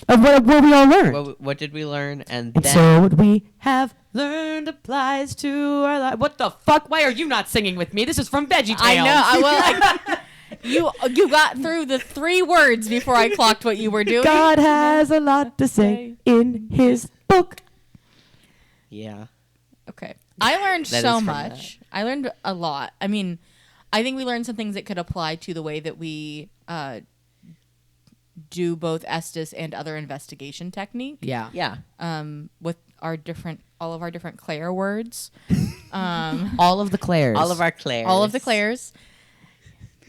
of what we all learned. What did we learn? And And then so what we have learned applies to our life. What the fuck? Why are you not singing with me? This is from VeggieTales. I know. You got through the 3 words before I clocked what you were doing. God has a lot to say in his book. yeah. Okay. I learned That so is from much. I learned a lot. I mean, I think we learned some things that could apply to the way that we do both Estes and other investigation technique. Yeah. Yeah. With all of our different Claire words. All of the Claires. All of our Claires. All of the Claires.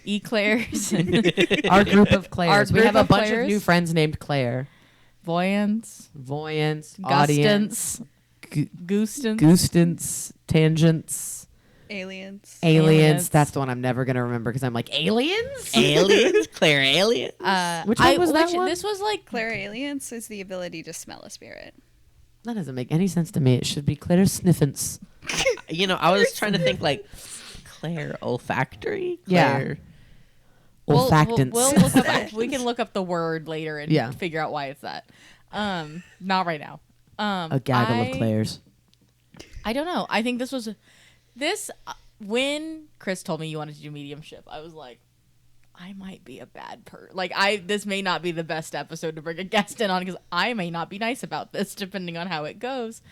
E-Claires. Our group of Claires. Our We have group a of bunch Claires. of new friends named Claire. Voyants. Voyants, audience, Gustants. Goostants. Goostants, tangents, Aliens. aliens. That's the one I'm never going to remember because I'm like, aliens? Aliens. Claire Alien. Which one was that one? This was like Claire aliens is the ability to smell a spirit. That doesn't make any sense to me. It should be Claire Sniffins. You know, I was trying to think like Claire olfactory. Yeah. Claire. Olfactants. We'll look up, we can look up the word later and Yeah. figure out why it's that. Not right now. A gaggle of Claires. I don't know. I think this when Chris told me you wanted to do mediumship, I was like, I might be a bad this may not be the best episode to bring a guest in on because I may not be nice about this depending on how it goes.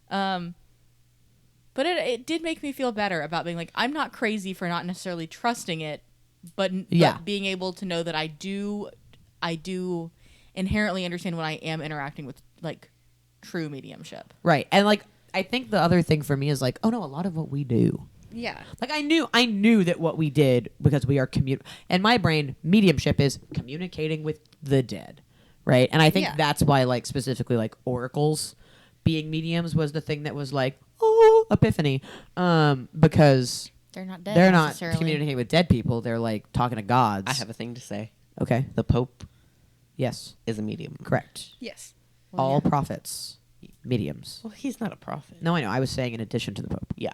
But it did make me feel better about being like, I'm not crazy for not necessarily trusting it, but being able to know that I do inherently understand when I am interacting with like true mediumship. Right. And like, I think the other thing for me is like, oh no, a lot of what we do. Yeah. Like I knew that what we did because we are in my brain, mediumship is communicating with the dead. Right. And I think that's why like specifically like oracles being mediums was the thing that was like, oh, epiphany. Because They're not dead. they're not necessarily. communicating with dead people. They're like talking to gods. I have a thing to say. Okay. The Pope Yes. is a medium. Correct. Yes. Well, All yeah. prophets, mediums. Well, he's not a prophet. No, I know. I was saying in addition to the Pope. Yeah.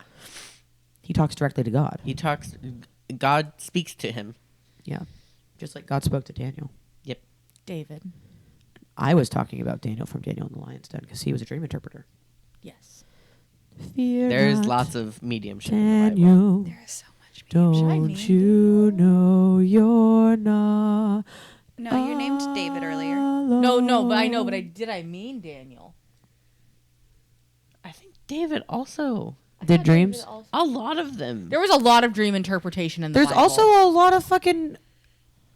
He talks directly to God. He talks. God speaks to him. Yeah. Just like God spoke to Daniel. Yep. David. I was talking about Daniel from Daniel and the Lion's Den because he was a dream interpreter. Yes. Fear There's not, lots of mediumship in the Bible. Daniel. There is so much. mediumship. Don't named you know you're not? No, you named David earlier. No, but I know, but did I mean Daniel? I think David also. I Did thought dreams? David also- A lot of them. There was a lot of dream interpretation in the There's Bible. also a lot of fucking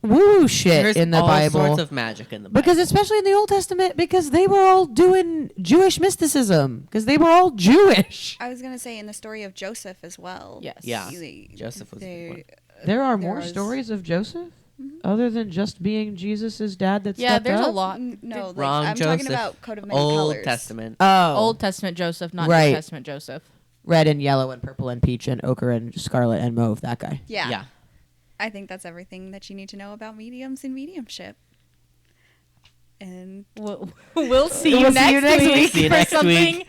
woo shit There's in the all Bible. sorts of magic in the Bible. Because especially in the Old Testament, because they were all doing Jewish mysticism, because they were all Jewish. I was gonna say in the story of Joseph as well. Yes. Yeah. They- Joseph was a good one. There are There more was- stories of Joseph other than just being Jesus' dad that Yeah, stepped there's up? a lot. No, like, Wrong I'm Joseph. talking about Coat of Many Old Colors. Testament. Oh, Old Testament Joseph, not Right. New Testament Joseph. red and yellow and purple and peach and ochre and scarlet and mauve. That guy. Yeah. Yeah. I think that's everything that you need to know about mediums and mediumship. And We'll see you We'll next see you next week week. See you for next something week.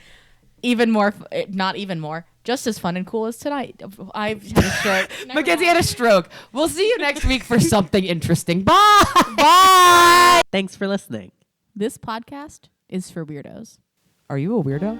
even more, not even more, just as fun and cool as tonight. I've had a stroke. Never Mackenzie mind. had a stroke. We'll see you next week for something interesting. Bye. Bye. Thanks for listening. This podcast is for weirdos. Are you a weirdo?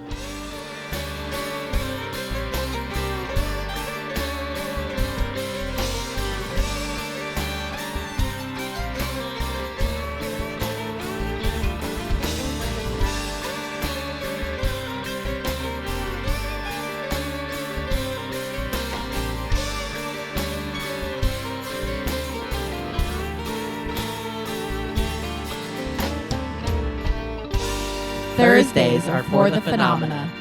Thursdays are for the phenomena.